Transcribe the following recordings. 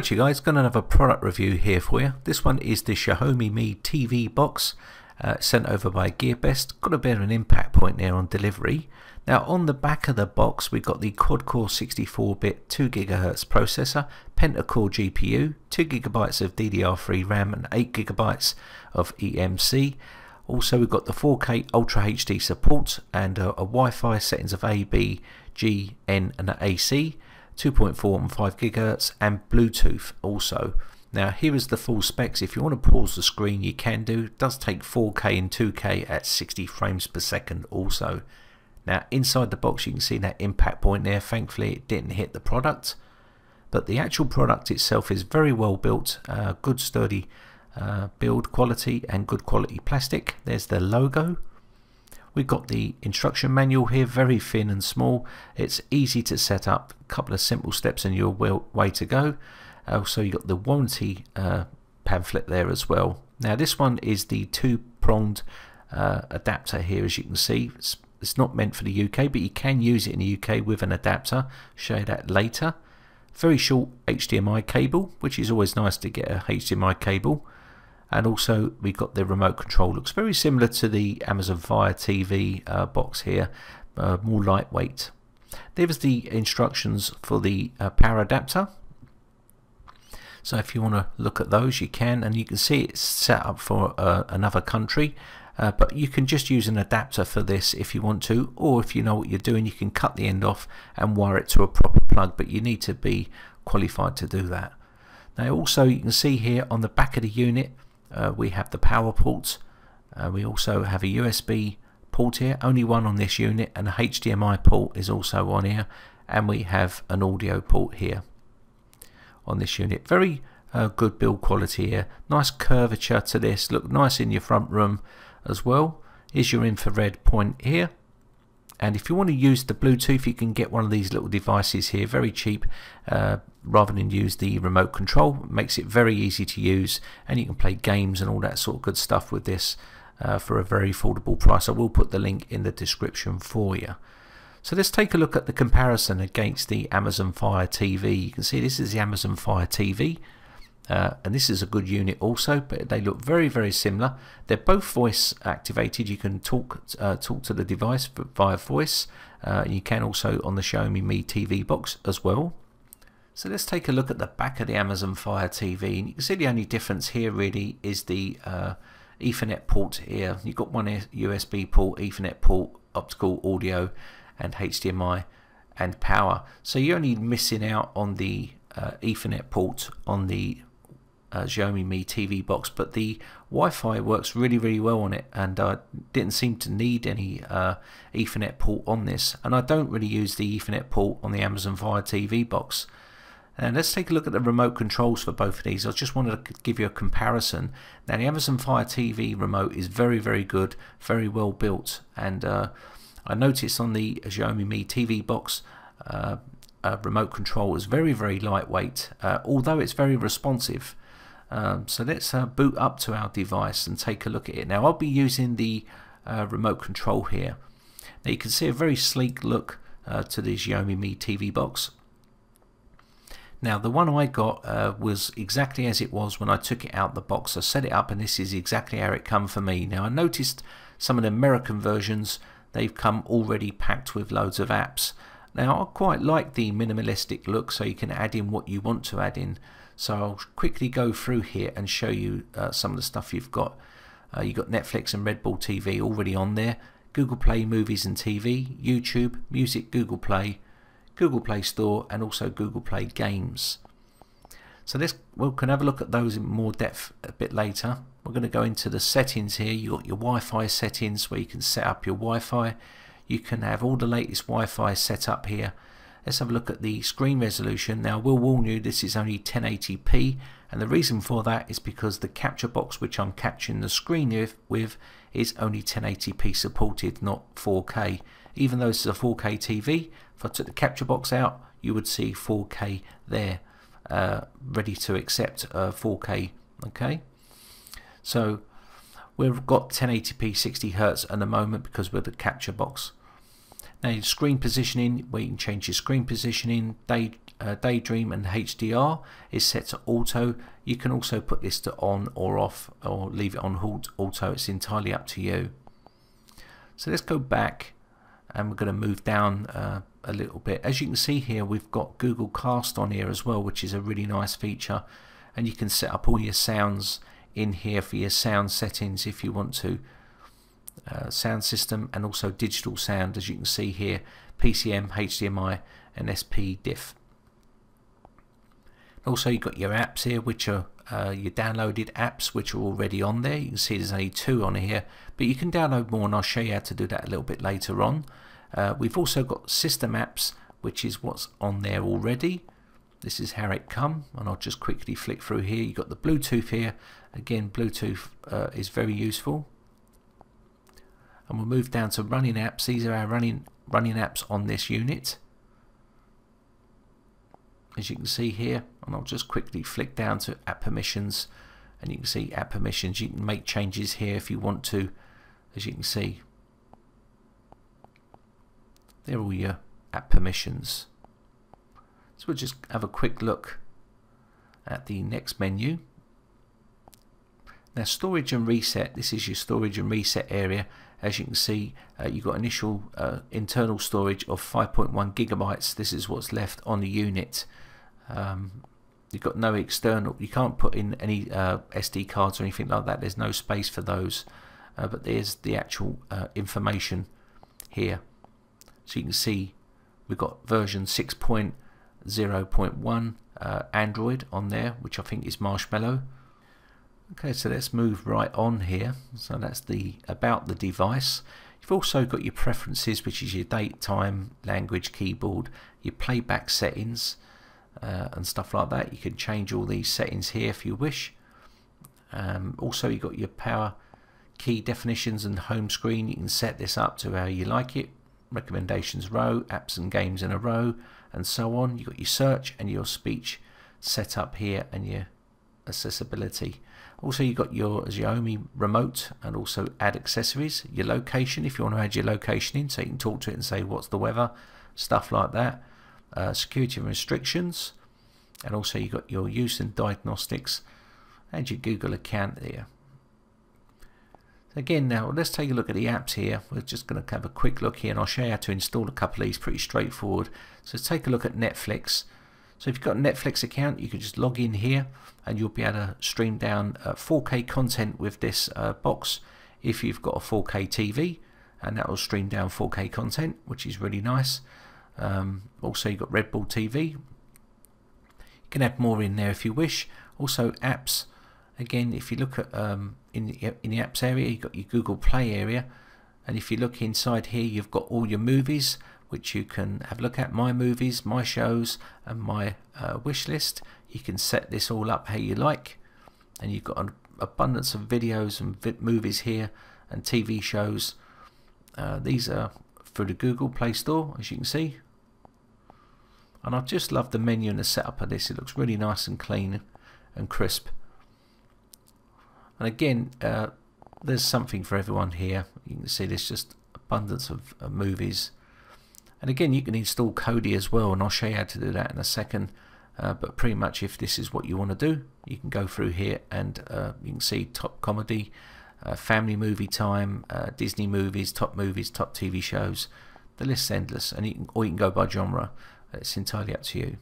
What you guys, got another product review here for you. This one is the Xiaomi Mi TV box, sent over by GearBest. Got a bit of an impact point there on delivery. Now on the back of the box we've got the quad-core 64-bit 2GHz processor, pentacore GPU, 2GB of DDR3 RAM and 8GB of eMMC. Also we've got the 4K Ultra HD support and a Wi-Fi settings of A, B, G, N and AC. 2.4 and 5 GHz and Bluetooth also. Now here is the full specs. If you want to pause the screen you can do. It does take 4K and 2K at 60 frames per second also. Now inside the box you can see that impact point there. Thankfully it didn't hit the product, but the actual product itself is very well built, good sturdy build quality and good quality plastic. There's the logo. We've got the instruction manual here, very thin and small. It's easy to set up, a couple of simple steps and you're way to go. Also you've got the warranty pamphlet there as well. Now this one is the two-pronged adapter here, as you can see. It's not meant for the UK, but you can use it in the UK with an adapter. Show you that later. Very short HDMI cable, which is always nice to get a HDMI cable. And also we've got the remote control. Looks very similar to the Amazon Fire TV box here, more lightweight. There's the instructions for the power adapter. So if you want to look at those you can, and you can see it's set up for another country, but you can just use an adapter for this if you want to, or if you know what you're doing you can cut the end off and wire it to a proper plug, but you need to be qualified to do that. Now also you can see here on the back of the unit we have the power ports. We also have a USB port here, only one on this unit, and a HDMI port is also on here, and we have an audio port here on this unit. Very good build quality here, nice curvature to this, look nice in your front room as well. Here's your infrared point here, and if you want to use the Bluetooth you can get one of these little devices here, very cheap, rather than use the remote control. It makes it very easy to use, and you can play games and all that sort of good stuff with this for a very affordable price. I will put the link in the description for you. So let's take a look at the comparison against the Amazon Fire TV. You can see this is the Amazon Fire TV, and this is a good unit also, but they look very similar. They're both voice activated. You can talk to the device via voice. You can also on the Xiaomi Mi TV box as well. So let's take a look at the back of the Amazon Fire TV, and you can see the only difference here really is the Ethernet port here. You've got one USB port, Ethernet port, optical audio and HDMI and power. So you're only missing out on the Ethernet port on the Xiaomi Mi TV box, but the Wi-Fi works really well on it, and I didn't seem to need any Ethernet port on this, and I don't really use the Ethernet port on the Amazon Fire TV box. And let's take a look at the remote controls for both of these. I just wanted to give you a comparison. Now the Amazon Fire TV remote is very good, very well built, and I noticed on the Xiaomi Mi TV box remote control is very lightweight, although it's very responsive. So let's boot up to our device and take a look at it. Now I'll be using the remote control here. Now you can see a very sleek look to the Xiaomi Mi TV box. Now the one I got was exactly as it was when I took it out the box. I set it up and this is exactly how it come for me. Now I noticed some of the American versions, they've come already packed with loads of apps. Now I quite like the minimalistic look, so you can add in what you want to add in. So I'll quickly go through here and show you some of the stuff you've got. You've got Netflix and Red Bull TV already on there, Google Play Movies and TV, YouTube, Music, Google Play Store, and also Google Play Games. So we can have a look at those in more depth a bit later. We're going to go into the settings here. You've got your Wi-Fi settings where you can set up your Wi-Fi. You can have all the latest Wi-Fi set up here. Let's have a look at the screen resolution. Now I will warn you, this is only 1080p, and the reason for that is because the capture box which I'm capturing the screen with is only 1080p supported, not 4K. Even though this is a 4K TV, if I took the capture box out you would see 4K there, ready to accept 4K. Okay, so we've got 1080p 60 Hz at the moment because we're the capture box. Now your screen positioning, where you can change your screen positioning, Daydream and HDR is set to auto. You can also put this to on or off, or leave it on auto. It's entirely up to you. So let's go back, and we're going to move down a little bit. As you can see here, we've got Google Cast on here as well, which is a really nice feature, and you can set up all your sounds in here for your sound settings if you want to. Sound system and also digital sound, as you can see here, PCM, HDMI and SPDIF. Also you've got your apps here, which are your downloaded apps, which are already on there. You can see there's only 2 on here, but you can download more, and I'll show you how to do that a little bit later on. We've also got system apps, which is what's on there already. This is how it come, and I'll just quickly flick through here. You've got the Bluetooth here. Again, Bluetooth is very useful. And we'll move down to running apps. These are our running apps on this unit, as you can see here. And I'll just quickly flick down to app permissions, and you can see app permissions. You can make changes here if you want to, as you can see. They're all your app permissions. So we'll just have a quick look at the next menu. Now, storage and reset. This is your storage and reset area. As you can see, you've got initial internal storage of 5.1 gigabytes. This is what's left on the unit. You've got no external. You can't put in any SD cards or anything like that. There's no space for those. But there's the actual information here. So you can see we've got version 6.0.1 Android on there, which I think is Marshmallow. Okay, so let's move right on here. So that's the about the device. You've also got your preferences, which is your date, time, language, keyboard, your playback settings and stuff like that. You can change all these settings here if you wish. Also you've got your power key definitions and home screen. You can set this up to how you like it. Recommendations row, apps and games in a row, and so on. You've got your search and your speech set up here, and your accessibility. Also you've got your Xiaomi remote, and also add accessories, your location if you want to add your location in, so you can talk to it and say what's the weather, stuff like that. Security and restrictions, and also you've got your use and diagnostics, and your Google account there. Again, now let's take a look at the apps here. We're just going to have a quick look here, and I'll show you how to install a couple of these. Pretty straightforward. So let's take a look at Netflix. So if you've got a Netflix account, you can just log in here, and you'll be able to stream down 4K content with this box if you've got a 4K TV, and that will stream down 4K content, which is really nice. Also you've got Red Bull TV. You can add more in there if you wish. Also apps. Again, if you look at in the apps area, you've got your Google Play area, and if you look inside here, you've got all your movies, which you can have a look at. My movies, my shows, and my wish list. You can set this all up how you like, and you've got an abundance of videos and movies here, and TV shows. These are through the Google Play Store, as you can see. And I just love the menu and the setup of this. It looks really nice and clean and crisp. And again, there's something for everyone here. You can see there's just abundance of movies. And again, you can install Cody as well, and I'll show you how to do that in a second. But pretty much if this is what you want to do, you can go through here, and you can see top comedy, family movie time, Disney movies, top TV shows. The list's endless, and or you can go by genre. It's entirely up to you.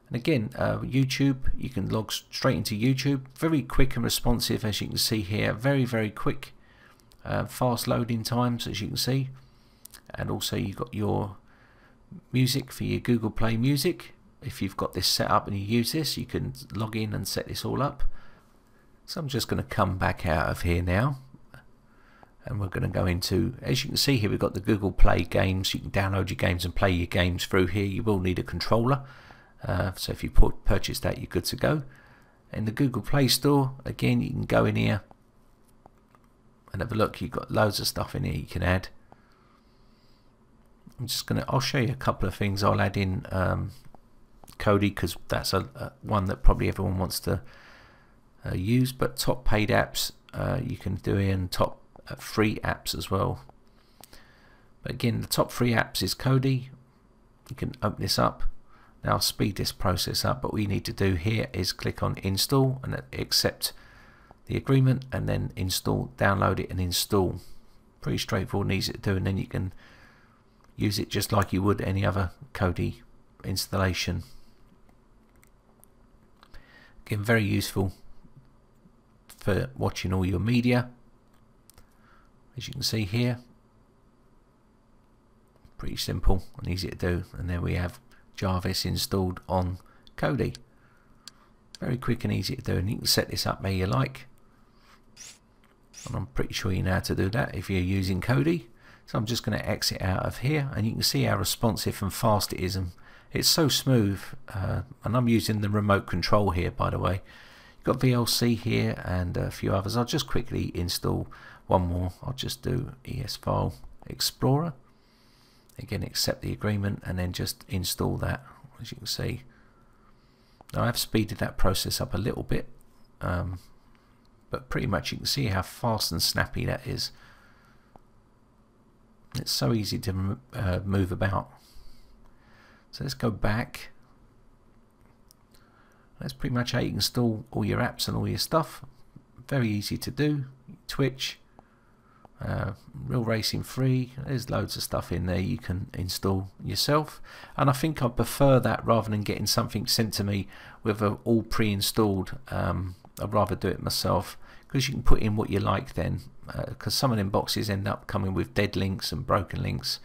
And again, YouTube, you can log straight into YouTube. Very quick and responsive, as you can see here. Very, very quick, fast loading times, as you can see. And also you've got your music for your Google Play Music. If you've got this set up and you use this, you can log in and set this all up. So I'm just going to come back out of here now, and we're going to go into, as you can see here, we've got the Google Play games. You can download your games and play your games through here. You will need a controller, so if you purchase that, you're good to go. In the Google Play Store, again, you can go in here and have a look. You've got loads of stuff in here you can add. I'll show you a couple of things. I'll add in Cody, because that's one that probably everyone wants to use. But top paid apps, you can do in top free apps as well. But again, the top 3 apps is Cody. You can open this up. Now I'll speed this process up, but what you need to do here is click on install and accept the agreement, and then install, download it and install. Pretty straightforward and easy to do, and then you can use it just like you would any other Cody installation. Again, very useful for watching all your media, as you can see here. Pretty simple and easy to do, and there we have GearBest installed on Cody. Very quick and easy to do, and you can set this up how you like, and I'm pretty sure you know how to do that if you're using Cody. So I'm just going to exit out of here, and you can see how responsive and fast it is, and it's so smooth. And I'm using the remote control here, by the way. You've got VLC here and a few others. I'll just quickly install one more. I'll just do ES File Explorer. Again, accept the agreement and then just install that, as you can see. Now I've speeded that process up a little bit, but pretty much you can see how fast and snappy that is. It's so easy to move about. So let's go back. That's pretty much how you install all your apps and all your stuff. Very easy to do. Twitch, Real Racing Free, there's loads of stuff in there you can install yourself, and I think I prefer that rather than getting something sent to me with all pre-installed. I'd rather do it myself, because you can put in what you like then, because some of them boxes end up coming with dead links and broken links,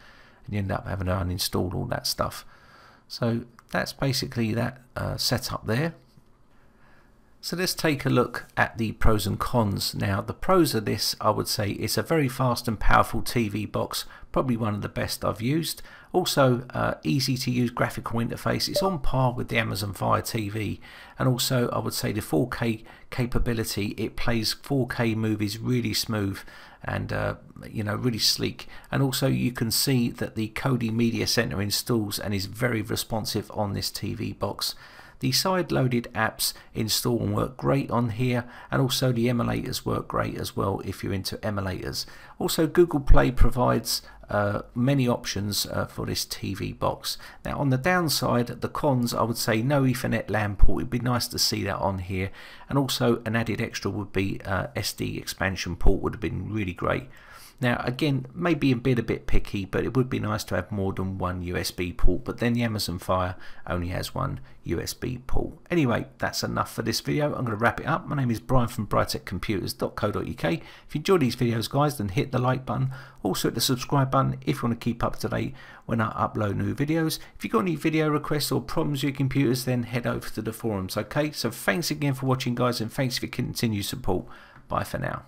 and you end up having to uninstall all that stuff. So that's basically that setup there. So let's take a look at the pros and cons. Now the pros of this, I would say, it's a very fast and powerful TV box, probably one of the best I've used. Also easy to use graphical interface. It's on par with the Amazon Fire TV, and also I would say the 4K capability. It plays 4K movies really smooth and you know, really sleek, and also you can see that the Cody Media Center installs and is very responsive on this TV box. The side-loaded apps install and work great on here, and also the emulators work great as well if you're into emulators. Also Google Play provides many options for this TV box. Now on the downside, the cons, I would say no Ethernet LAN port. It'd be nice to see that on here, and also an added extra would be SD expansion port would have been really great. Now again, maybe a bit picky, but it would be nice to have more than one USB port, but then the Amazon Fire only has one USB port. Anyway, that's enough for this video. I'm going to wrap it up. My name is Brian from briteccomputers.co.uk. If you enjoy these videos, guys, then hit the like button. Also hit the subscribe button if you want to keep up to date when I upload new videos. If you've got any video requests or problems with your computers, then head over to the forums. Okay, so thanks again for watching, guys, and thanks for your continued support. Bye for now.